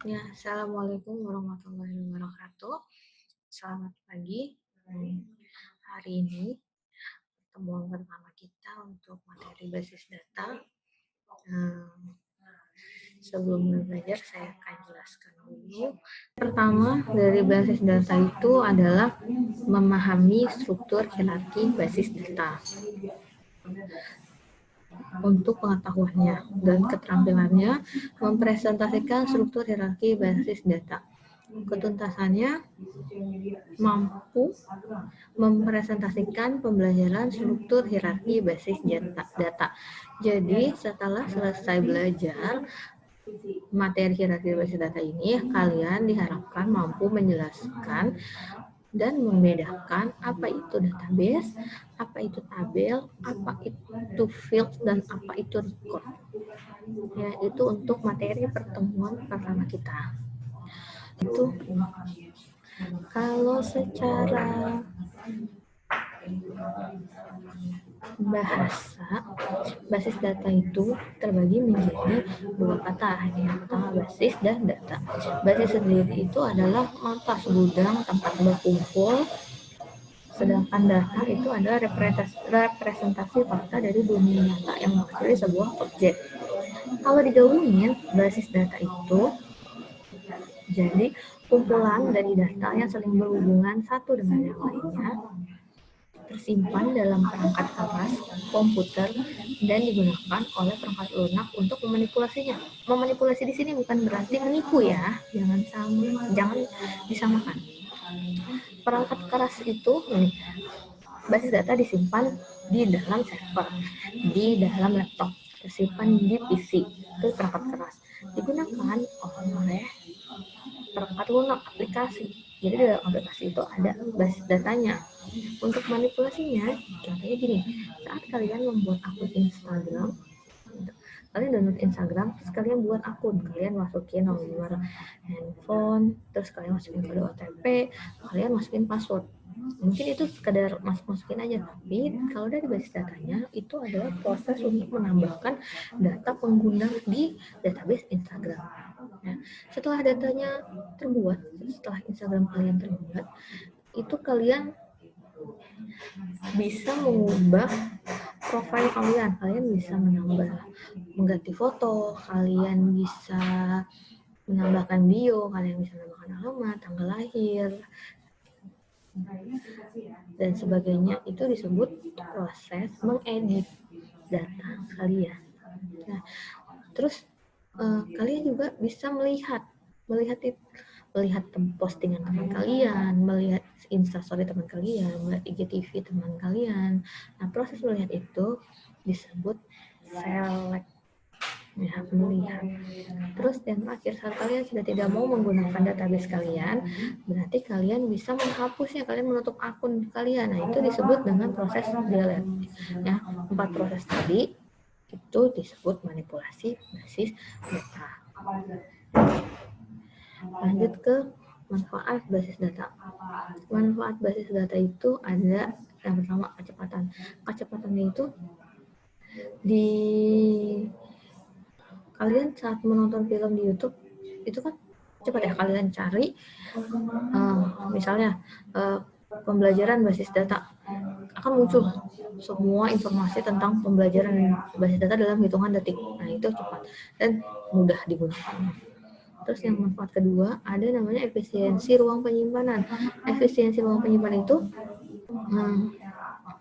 Ya, Assalamualaikum warahmatullahi wabarakatuh. Selamat pagi. Hari ini pertemuan pertama kita untuk materi basis data. Hmm, Sebelum belajar, saya akan jelaskan dulu. Pertama, dari basis data itu adalah memahami struktur hierarki basis data. Untuk pengetahuannya dan keterampilannya, mempresentasikan struktur hierarki basis data. Ketuntasannya mampu mempresentasikan pembelajaran struktur hierarki basis data. Jadi setelah selesai belajar materi hierarki basis data ini, kalian diharapkan mampu menjelaskan dan membedakan apa itu database, apa itu tabel, apa itu field, dan apa itu record. Ya, itu untuk materi pertemuan pertama kita. Itu kalau secara bahasa, basis data itu terbagi menjadi dua kata, kata basis dan data. Basis sendiri itu adalah markas gudang tempat berkumpul, sedangkan data itu adalah representasi fakta dari dunia nyata yang mewakili sebuah objek. Kalau digabungin, basis data itu jadi kumpulan dari data yang saling berhubungan satu dengan yang lainnya, tersimpan dalam perangkat keras komputer dan digunakan oleh perangkat lunak untuk memanipulasinya. Memanipulasi di sini bukan berarti menipu ya, jangan disamakan. Perangkat keras itu basis data disimpan di dalam server, di dalam laptop, tersimpan di PC. Itu perangkat keras. Digunakan oleh perangkat lunak aplikasi. Jadi di dalam aplikasi itu ada basis datanya. Untuk manipulasinya, contohnya gini, saat kalian membuat akun Instagram, kalian download Instagram, terus kalian buat akun, kalian masukin nomor handphone, terus kalian masukin kode OTP, kalian masukin password. Mungkin itu sekedar masukin aja, tapi kalau dari basis datanya, itu adalah proses untuk menambahkan data pengguna di database Instagram. Nah, setelah datanya terbuat, setelah Instagram kalian terbuat, itu kalian bisa mengubah profil kalian bisa menambah, mengganti foto, kalian bisa menambahkan bio, kalian bisa menambahkan alamat, tanggal lahir, dan sebagainya. Itu disebut proses mengedit data kalian. Nah, terus kalian juga bisa melihat postingan teman kalian, melihat instastory teman kalian, melihat IGTV teman kalian. Nah, proses melihat itu disebut select, ya, melihat. Terus yang terakhir, saat kalian sudah tidak mau menggunakan database kalian, berarti kalian bisa menghapusnya, kalian menutup akun kalian. Nah, itu disebut dengan proses delete. Ya, 4 proses tadi itu disebut manipulasi basis data. Lanjut ke manfaat basis data. Manfaat basis data itu ada yang pertama kecepatan. Kecepatannya itu di kalian saat menonton film di YouTube itu kan cepat ya, kalian cari misalnya pembelajaran basis data, akan muncul semua informasi tentang pembelajaran basis data dalam hitungan detik. Nah, itu cepat dan mudah digunakan. Terus yang manfaat kedua ada namanya efisiensi ruang penyimpanan. Efisiensi ruang penyimpanan itu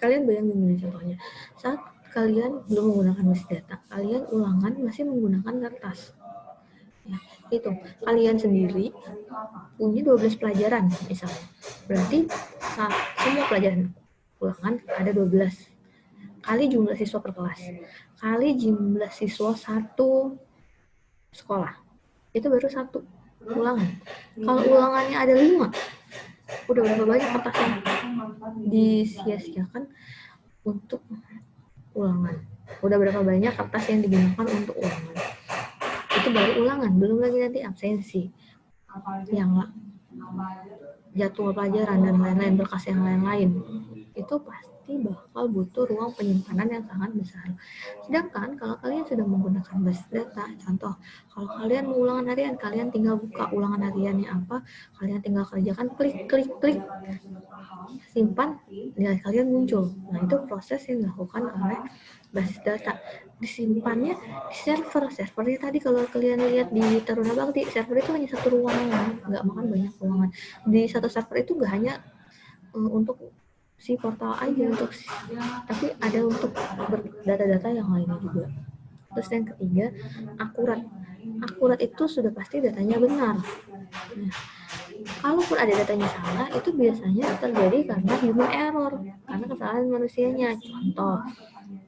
kalian bayangin ini contohnya, saat kalian belum menggunakan basis data, kalian ulangan masih menggunakan kertas. Ya, itu kalian sendiri punya 12 pelajaran misalnya, berarti saat semua pelajaran ulangan ada 12 kali jumlah siswa per kelas kali jumlah siswa satu sekolah, itu baru satu ulangan. Kalau ulangannya ada 5, udah berapa banyak kertas yang disia-siakan untuk ulangan, udah berapa banyak kertas yang digunakan untuk ulangan. Itu baru ulangan, belum lagi nanti absensi, yang jadwal pelajaran dan lain-lain, berkas yang lain-lain. Itu pasti bakal butuh ruang penyimpanan yang sangat besar. Sedangkan kalau kalian sudah menggunakan basis data, contoh, kalau kalian mau ulangan harian, kalian tinggal buka ulangan hariannya apa, kalian tinggal kerjakan, klik, klik, klik, simpan, nilai kalian muncul. Nah, itu proses yang dilakukan oleh basis data. Disimpannya di servernya tadi kalau kalian lihat di Taruna Bakti, server itu hanya satu ruangan, nggak makan banyak ruangan. Di satu server itu nggak hanya untuk si portal aja, tapi ada untuk data-data yang lainnya juga. Terus yang ketiga, akurat itu sudah pasti datanya benar. Nah, kalaupun ada datanya salah, itu biasanya terjadi karena human error, karena kesalahan manusianya. Contoh,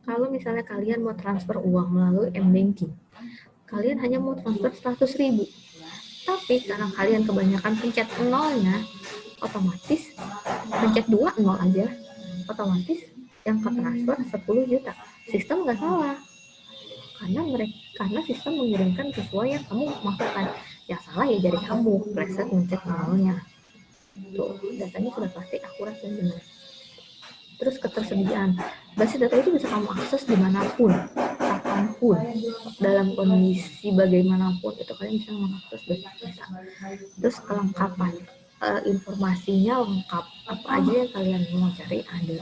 kalau misalnya kalian mau transfer uang melalui m-banking, kalian hanya mau transfer 100.000, tapi karena kalian kebanyakan pencet nolnya, otomatis pencet 2 nol aja, otomatis yang ke transfer 10 juta. Sistem nggak salah, karena sistem mengirimkan sesuai yang kamu masukkan. Yang salah ya jari kamu, preset mencet nolnya. Tuh, datanya sudah pasti akurat dan benar. Terus ketersediaan. Basis data itu bisa kamu akses dimanapun, kapanpun, dalam kondisi bagaimanapun, itu kalian bisa mengakses basis data. Terus kelengkapan. Informasinya lengkap, apa aja yang kalian mau cari ada.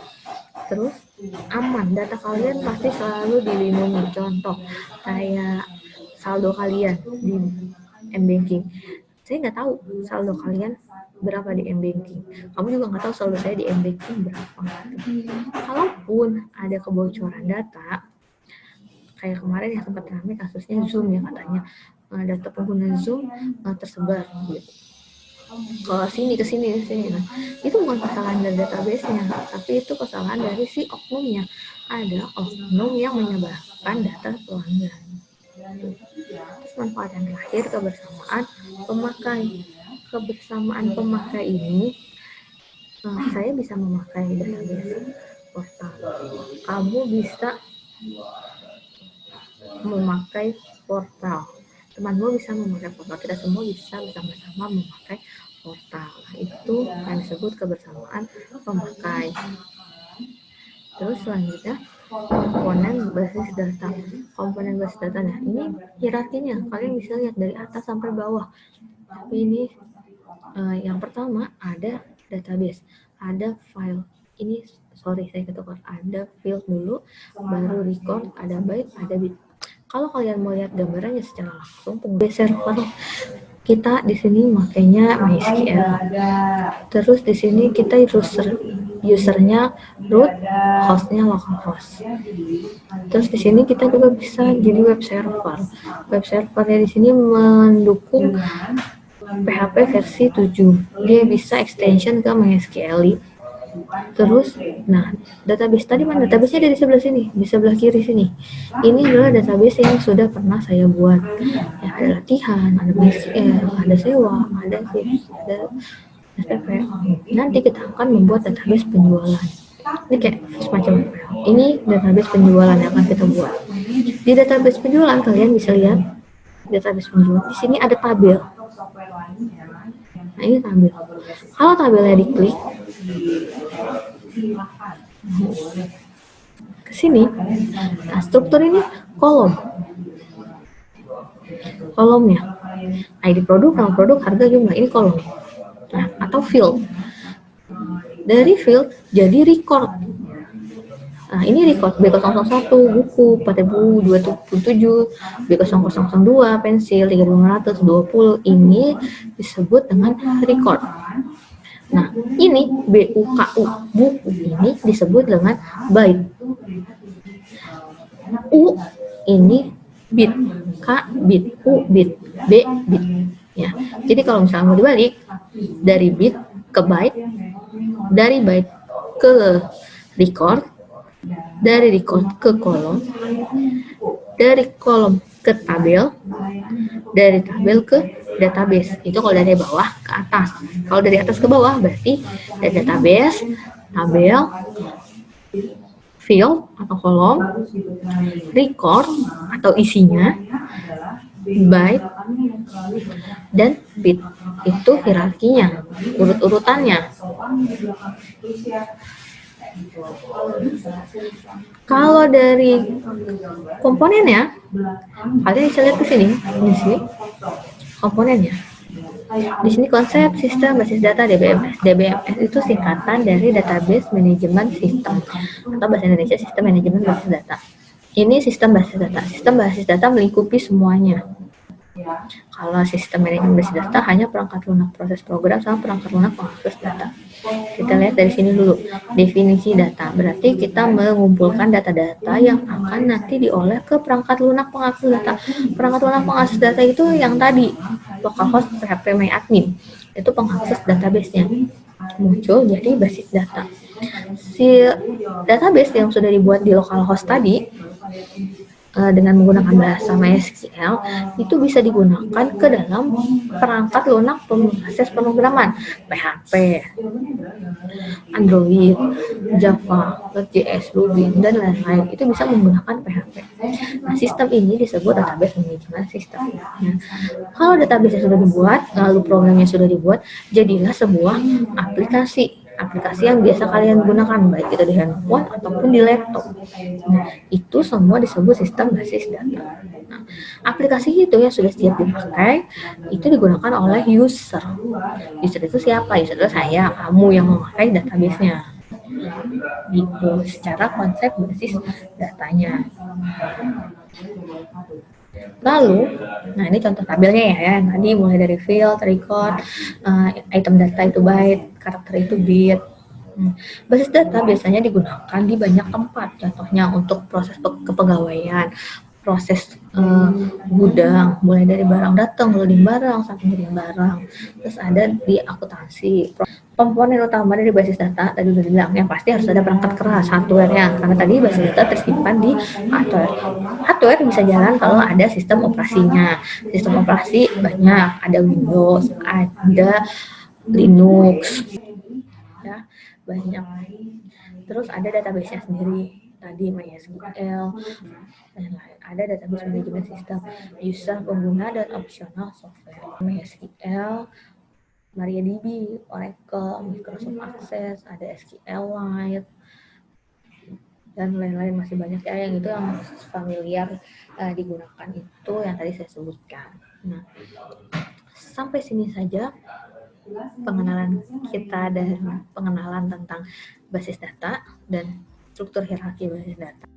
Terus aman, data kalian pasti selalu dilindungi. Contoh kayak saldo kalian di m-banking, saya nggak tahu saldo kalian berapa di m-banking, kamu juga nggak tahu saldo saya di m-banking berapa. Kalaupun ada kebocoran data, kayak kemarin yang sempat ramai kasusnya Zoom ya, katanya data pengguna Zoom tersebar gitu ke sini. Nah, itu bukan kesalahan dari database-nya, tapi itu kesalahan dari si oknumnya. Ada oknum yang menyebarkan data pelanggan. Terus manfaat yang terakhir, kebersamaan pemakai ini, saya bisa memakai database portal, kamu bisa memakai portal, temanmu bisa memakai portal, kita semua bisa bersama-sama memakai portal. Itu yang disebut kebersamaan pemakai. Terus selanjutnya komponen basis data. Nah, ini hierarkinya kalian bisa lihat dari atas sampai bawah. Tapi ini yang pertama ada database, ada file. Ini saya ketukar, ada field dulu, baru record, ada byte, ada bit. Kalau kalian mau lihat gambarannya secara langsung, server kita di sini makainya MySQL. Terus di sini kita usernya root, hostnya localhost. Terus di sini kita juga bisa jadi web server. Web servernya di sini mendukung PHP versi 7. Dia bisa extension ke MySQL. Terus, nah, database tadi mana? Database-nya ada di sebelah sini, di sebelah kiri sini. Ini adalah database yang sudah pernah saya buat. Ya, ada latihan, ada MySQL, ada sewa, ada tips, ada SPP. Nanti kita akan membuat database penjualan. Ini kayak semacam ini database penjualan yang akan kita buat. Di database penjualan kalian bisa lihat database penjualan. Di sini ada tabel. Nah, ini tabel. Kalau tabelnya diklik ke sini, nah struktur ini kolomnya. ID produk, nama produk, harga, jumlah, ini kolom. Nah, atau field. Dari field jadi record. Nah, ini record B001 buku 4027, B0002 pensil 3520, ini disebut dengan record. Nah, ini BUKU, buku ini disebut dengan byte. U ini bit, K bit, U bit, B bit. Ya, jadi kalau misalnya mau dibalik dari bit ke byte, dari byte ke record, dari record ke kolom, dari kolom ke tabel, dari tabel ke database. Itu kalau dari bawah ke atas. Kalau dari atas ke bawah berarti dari database, tabel, field atau kolom, record atau isinya, byte, dan bit. Itu hierarkinya, urut-urutannya. Kalau dari komponennya, kalian bisa lihat ke sini, di sini komponennya. Di sini konsep sistem basis data DBMS. DBMS itu singkatan dari Database Management System atau bahasa Indonesia Sistem Manajemen Basis Data. Ini sistem basis data. Sistem basis data melingkupi semuanya. Kalau sistem manajemen basis data hanya perangkat lunak proses program sama perangkat lunak pengakses data. Kita lihat dari sini dulu, definisi data. Berarti kita mengumpulkan data-data yang akan nanti diolah ke perangkat lunak pengakses data. Perangkat lunak pengakses data itu yang tadi, localhost PHP MyAdmin. Itu pengakses database-nya. Muncul jadi basis data. Si database yang sudah dibuat di localhost tadi, dengan menggunakan bahasa MySQL itu bisa digunakan ke dalam perangkat lunak pengakses pemrograman PHP, Android, Java, Node.js, Ruby, dan lain-lain. Itu bisa menggunakan PHP. Nah, sistem ini disebut database management system. Nah, kalau database sudah dibuat, lalu programnya sudah dibuat, jadilah sebuah aplikasi yang biasa kalian gunakan, baik itu di handphone ataupun di laptop. Nah, itu semua disebut sistem basis data. Nah, aplikasi itu yang sudah siap dipakai, itu digunakan oleh user. User itu siapa? User itu saya, kamu yang memakai database-nya. Gitu, secara konsep basis datanya. Lalu, nah ini contoh tabelnya ya, tadi mulai dari field, record, item data itu byte, karakter itu bit. Basis data biasanya digunakan di banyak tempat, contohnya untuk proses kepegawaian, proses gudang, mulai dari barang datang, loading barang, sampai ngirim barang. Terus ada di akuntansi. Komponen utama dari basis data tadi udah bilang, yang pasti harus ada perangkat keras, hardware-nya, karena tadi basis data tersimpan di hardware. Hardware bisa jalan kalau ada sistem operasinya. Sistem operasi banyak, ada Windows, ada Linux, ya banyak. Terus ada database-nya sendiri, tadi MySQL, dan lain. Ada database management system, user, pengguna, dan optional software. MySQL, MariaDB, Oracle, Microsoft Access, ada SQLite, dan lain-lain masih banyak ya, yang itu yang familiar digunakan itu yang tadi saya sebutkan. Nah, sampai sini saja pengenalan kita dan pengenalan tentang basis data dan struktur hierarki basis data.